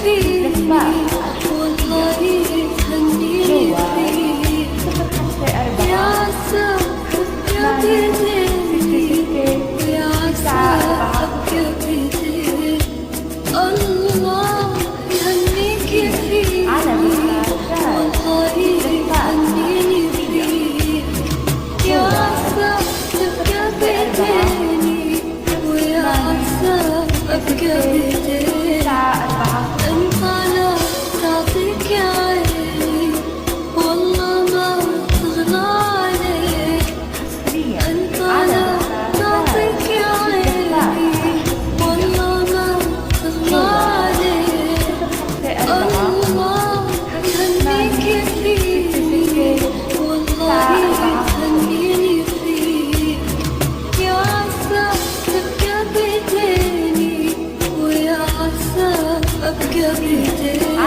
فيني والله تهنيني فيك يا عسى يا بيديني ويا عسى أبقى بيديني الله يهنيك فيك والله تهنيني فيك يا عسى تبقى بيديني ويا عسى أبقى بيديني انت لا تعطيك يا عيني والله ما تغلى عليك انت لا تعطيك يا عيني والله ما تغلى عليك الله يهنيك فيني والله تهنيني فيك يا عسى تبقى بيديني ويا عسى أبقى بيديني